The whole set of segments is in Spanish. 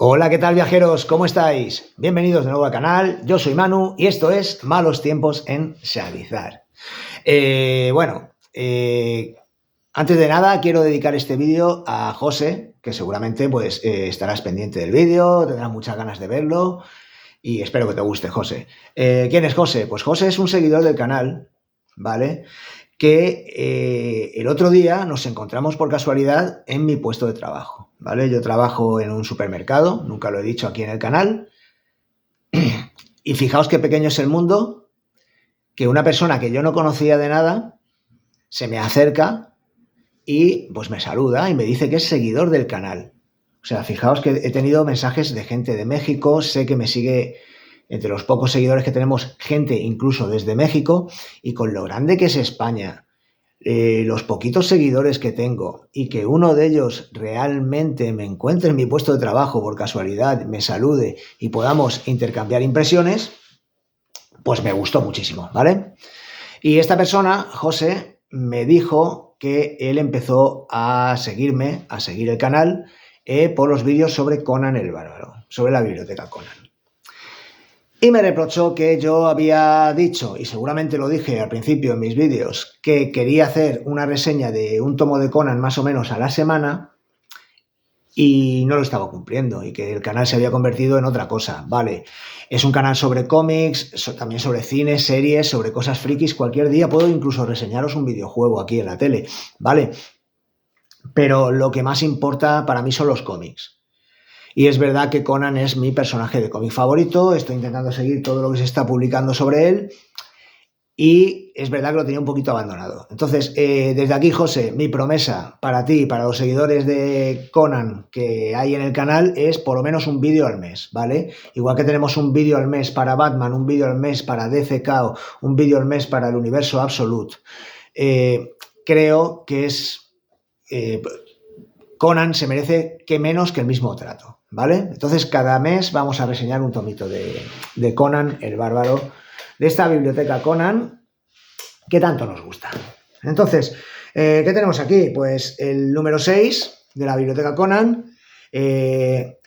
Hola, ¿qué tal viajeros? ¿Cómo estáis? Bienvenidos de nuevo al canal, yo soy Manu y esto es Malos Tiempos en Xavizar. Antes de nada quiero dedicar este vídeo a José, que seguramente estarás pendiente del vídeo, tendrás muchas ganas de verlo y espero que te guste, José. ¿Quién es José? Pues José es un seguidor del canal, ¿vale? Que el otro día nos encontramos por casualidad en mi puesto de trabajo, ¿vale? Yo trabajo en un supermercado, nunca lo he dicho aquí en el canal, y fijaos qué pequeño es el mundo, que una persona que yo no conocía de nada se me acerca y pues me saluda y me dice que es seguidor del canal. O sea, fijaos que he tenido mensajes de gente de México, sé que me sigue entre los pocos seguidores que tenemos, gente incluso desde México, y con lo grande que es España, los poquitos seguidores que tengo y que uno de ellos realmente me encuentre en mi puesto de trabajo por casualidad, me salude y podamos intercambiar impresiones, pues me gustó muchísimo, ¿vale? Y esta persona, José, me dijo que él empezó a seguirme, a seguir el canal, por los vídeos sobre Conan el Bárbaro, sobre la biblioteca Conan. Y me reprochó que yo había dicho, y seguramente lo dije al principio en mis vídeos, que quería hacer una reseña de un tomo de Conan más o menos a la semana y no lo estaba cumpliendo y que el canal se había convertido en otra cosa. Vale, es un canal sobre cómics, también sobre cine, series, sobre cosas frikis. Cualquier día puedo incluso reseñaros un videojuego aquí en la tele, ¿vale? Pero lo que más importa para mí son los cómics. Y es verdad que Conan es mi personaje de cómic favorito, estoy intentando seguir todo lo que se está publicando sobre él y es verdad que lo tenía un poquito abandonado. Entonces, desde aquí, José, mi promesa para ti y para los seguidores de Conan que hay en el canal es por lo menos un vídeo al mes, ¿vale? Igual que tenemos un vídeo al mes para Batman, un vídeo al mes para DC Chaos, un vídeo al mes para el Universo Absolute. Creo que Conan se merece que menos que el mismo trato, ¿vale? Entonces cada mes vamos a reseñar un tomito de Conan el Bárbaro, de esta biblioteca Conan que tanto nos gusta. Entonces, ¿qué tenemos aquí? Pues el número 6 de la biblioteca Conan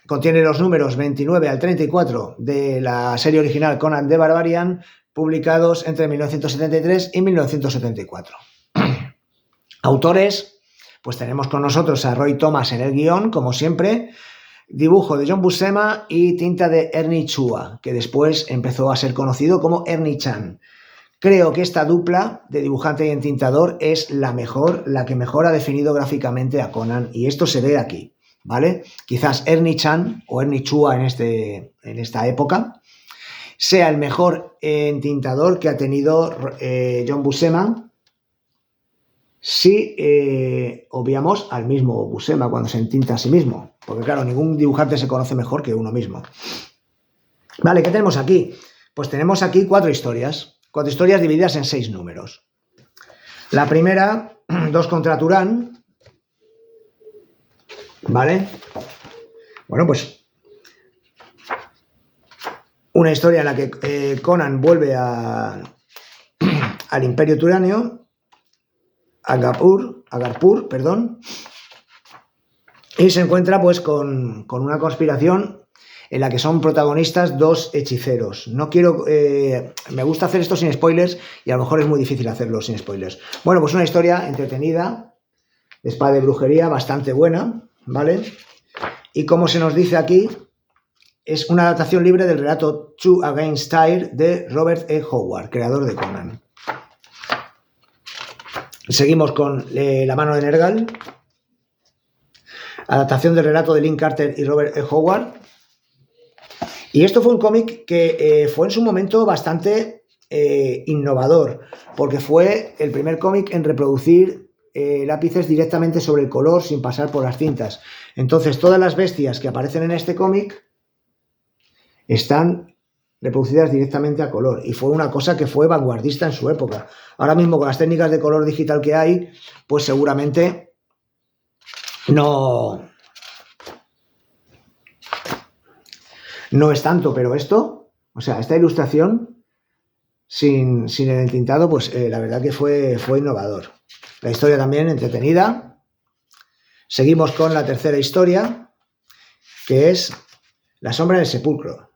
contiene los números 29 al 34 de la serie original Conan the Barbarian, publicados entre 1973 y 1974. Autores, pues tenemos con nosotros a Roy Thomas en el guión, como siempre, dibujo de John Buscema y tinta de Ernie Chua, que después empezó a ser conocido como Ernie Chan. Creo que esta dupla de dibujante y entintador es la que mejor ha definido gráficamente a Conan, y esto se ve aquí, ¿vale? Quizás Ernie Chan o Ernie Chua en esta época sea el mejor entintador que ha tenido John Buscema, si obviamos al mismo Buscema cuando se entinta a sí mismo, porque claro, ningún dibujante se conoce mejor que uno mismo. Vale, ¿qué tenemos aquí? Pues tenemos aquí cuatro historias divididas en 6 números. La primera, 2 contra Turán, ¿vale? Bueno, pues una historia en la que Conan vuelve al Imperio Turáneo, Agarpur, perdón, y se encuentra pues con una conspiración en la que son protagonistas 2 hechiceros. No quiero, me gusta hacer esto sin spoilers y a lo mejor es muy difícil hacerlo sin spoilers. Bueno, pues una historia entretenida, de espada de brujería, bastante buena, ¿vale? Y como se nos dice aquí, es una adaptación libre del relato Two Against Tyr de Robert E. Howard, creador de Conan. Seguimos con La mano de Nergal, adaptación del relato de Lynn Carter y Robert E. Howard. Y esto fue un cómic que fue en su momento bastante innovador, porque fue el primer cómic en reproducir lápices directamente sobre el color sin pasar por las cintas. Entonces todas las bestias que aparecen en este cómic están reproducidas directamente a color, y fue una cosa que fue vanguardista en su época. Ahora mismo con las técnicas de color digital que hay, pues seguramente no es tanto, pero esto, o sea, esta ilustración sin el entintado, pues la verdad que fue innovador. La historia también entretenida. Seguimos con la tercera historia, que es La sombra en el sepulcro.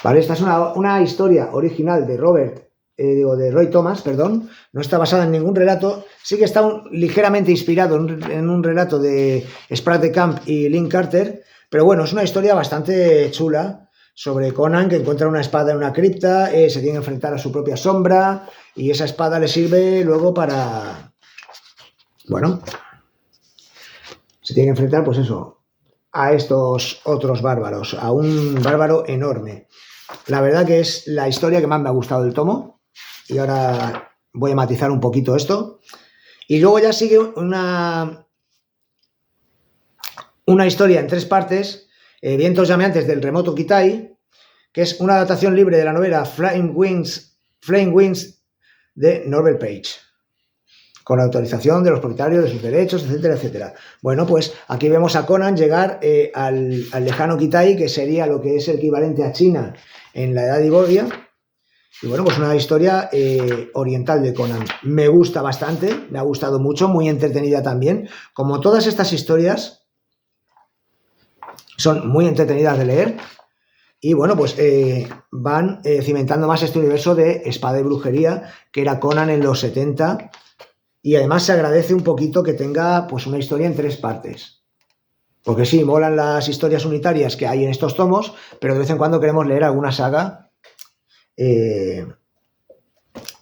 ¿Vale? Esta es una historia original de de Roy Thomas, perdón. No está basada en ningún relato. Sí que está ligeramente inspirado en un relato de Spratt de Camp y Lynn Carter, pero bueno, es una historia bastante chula sobre Conan, que encuentra una espada en una cripta, se tiene que enfrentar a su propia sombra, y esa espada le sirve luego para... Bueno, se tiene que enfrentar, pues eso, a estos otros bárbaros, a un bárbaro enorme. La verdad que es la historia que más me ha gustado del tomo, y ahora voy a matizar un poquito esto. Y luego ya sigue una historia en 3 partes, Vientos llameantes del remoto Kitai, que es una adaptación libre de la novela Flame Wings de Norbert Page, con autorización de los propietarios de sus derechos, etcétera, etcétera. Bueno, pues aquí vemos a Conan llegar al lejano Kitai, que sería lo que es el equivalente a China en la Edad de Iboria. Y bueno, pues una historia oriental de Conan. Me gusta bastante, me ha gustado mucho, muy entretenida también. Como todas estas historias, son muy entretenidas de leer. Y bueno, pues van cimentando más este universo de espada y brujería, que era Conan en los 70. Y además se agradece un poquito que tenga pues una historia en 3 partes. Porque sí, molan las historias unitarias que hay en estos tomos, pero de vez en cuando queremos leer alguna saga de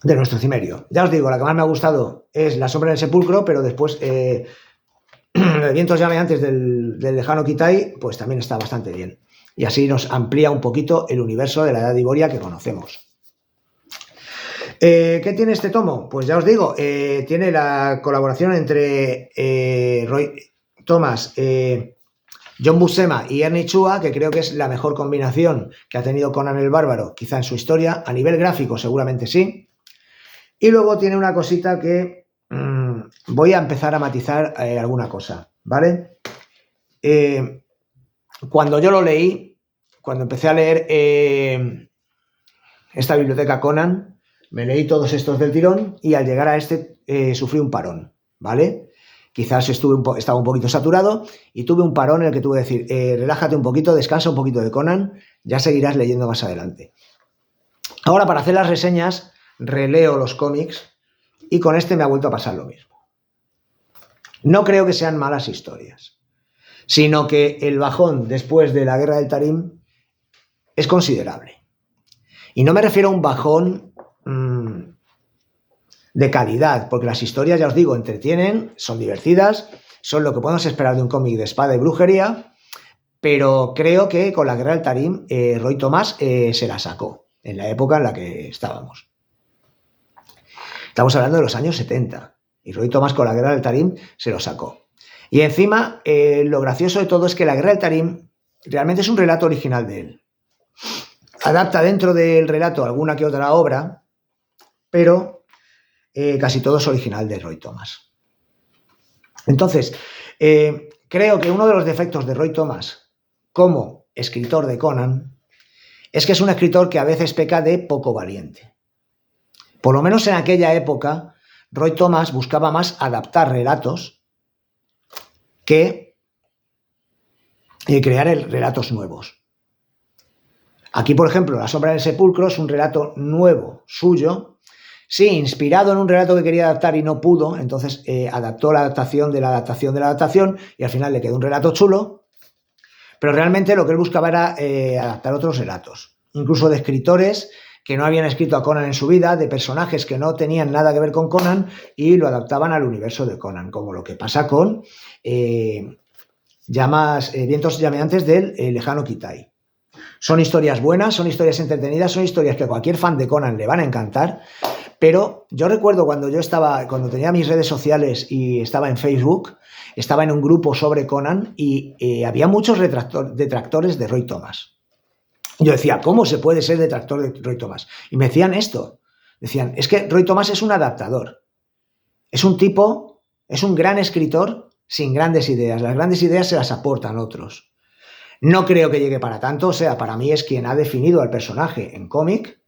nuestro cimerio. Ya os digo, la que más me ha gustado es La sombra en el sepulcro, pero después Vientos llameantes del lejano Kitai, pues también está bastante bien. Y así nos amplía un poquito el universo de la Edad de Iboria que conocemos. ¿Qué tiene este tomo? Pues ya os digo, tiene la colaboración entre Roy Thomas, John Buscema y Ernie Chua, que creo que es la mejor combinación que ha tenido Conan el Bárbaro, quizá en su historia. A nivel gráfico seguramente sí. Y luego tiene una cosita que voy a empezar a matizar alguna cosa, ¿vale? Cuando yo lo leí, cuando empecé a leer esta biblioteca Conan, me leí todos estos del tirón, y al llegar a este sufrí un parón, ¿vale? Quizás estaba un poquito saturado y tuve un parón en el que tuve que decir, relájate un poquito, descansa un poquito de Conan, ya seguirás leyendo más adelante. Ahora, para hacer las reseñas, releo los cómics, y con este me ha vuelto a pasar lo mismo. No creo que sean malas historias, sino que el bajón después de la Guerra del Tarim es considerable. Y no me refiero a un bajón de calidad, porque las historias, ya os digo, entretienen, son divertidas, son lo que podemos esperar de un cómic de espada y brujería, pero creo que con la Guerra del Tarim Roy Thomas se la sacó en la época en la que estábamos. Estamos hablando de los años 70, y Roy Thomas con la Guerra del Tarim se lo sacó. Y encima, lo gracioso de todo es que la Guerra del Tarim realmente es un relato original de él. Adapta dentro del relato alguna que otra obra, pero casi todo es original de Roy Thomas. Entonces, creo que uno de los defectos de Roy Thomas como escritor de Conan es que es un escritor que a veces peca de poco valiente. Por lo menos en aquella época, Roy Thomas buscaba más adaptar relatos que crear relatos nuevos. Aquí, por ejemplo, La sombra del sepulcro es un relato nuevo suyo, sí, inspirado en un relato que quería adaptar y no pudo, entonces adaptó la adaptación de la adaptación de la adaptación, y al final le quedó un relato chulo, pero realmente lo que él buscaba era adaptar otros relatos, incluso de escritores que no habían escrito a Conan en su vida, de personajes que no tenían nada que ver con Conan, y lo adaptaban al universo de Conan, como lo que pasa con Vientos llameantes del lejano Kitai. Son historias buenas, son historias entretenidas, son historias que a cualquier fan de Conan le van a encantar, pero yo recuerdo cuando tenía mis redes sociales y estaba en Facebook, estaba en un grupo sobre Conan, y había muchos detractores de Roy Thomas. Yo decía, ¿cómo se puede ser detractor de Roy Thomas? Y me decían esto, decían, es que Roy Thomas es un adaptador, es un gran escritor sin grandes ideas, las grandes ideas se las aportan otros. No creo que llegue para tanto, o sea, para mí es quien ha definido al personaje en cómic.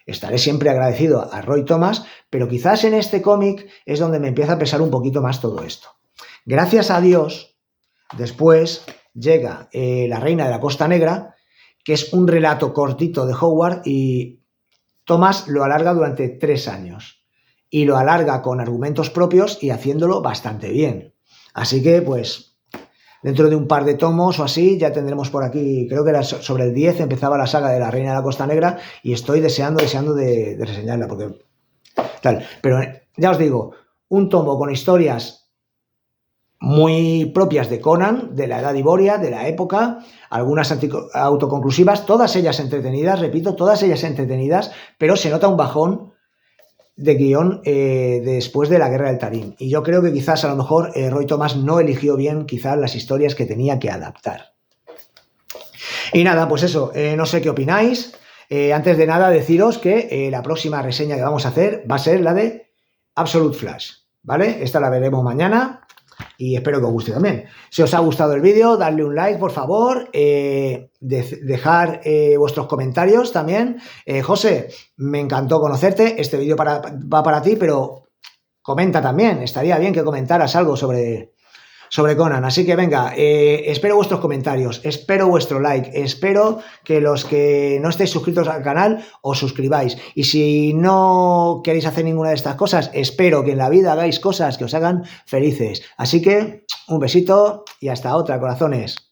Estaré siempre agradecido a Roy Thomas, pero quizás en este cómic es donde me empieza a pesar un poquito más todo esto. Gracias a Dios, después llega La Reina de la Costa Negra, que es un relato cortito de Howard, y Thomas lo alarga durante 3 años. Y lo alarga con argumentos propios y haciéndolo bastante bien. Así que, pues, dentro de un par de tomos o así, ya tendremos por aquí, creo que era sobre el 10, empezaba la saga de La Reina de la Costa Negra, y estoy deseando de reseñarla, porque tal. Pero ya os digo, un tomo con historias muy propias de Conan, de la Edad Iboria, de la época, algunas autoconclusivas, todas ellas entretenidas, repito, todas ellas entretenidas, pero se nota un bajón de guión después de la Guerra del Tarim. Y yo creo que quizás a lo mejor Roy Thomas no eligió bien quizás las historias que tenía que adaptar. Y nada, pues eso, no sé qué opináis. Antes de nada deciros que la próxima reseña que vamos a hacer va a ser la de Absolute Flash, ¿vale? Esta la veremos mañana y espero que os guste también. Si os ha gustado el vídeo, dadle un like, por favor, dejar vuestros comentarios también. José, me encantó conocerte, este vídeo va para ti, pero comenta también, estaría bien que comentaras algo sobre Conan, así que venga, espero vuestros comentarios, espero vuestro like, espero que los que no estéis suscritos al canal os suscribáis, y si no queréis hacer ninguna de estas cosas, espero que en la vida hagáis cosas que os hagan felices. Así que un besito y hasta otra, corazones.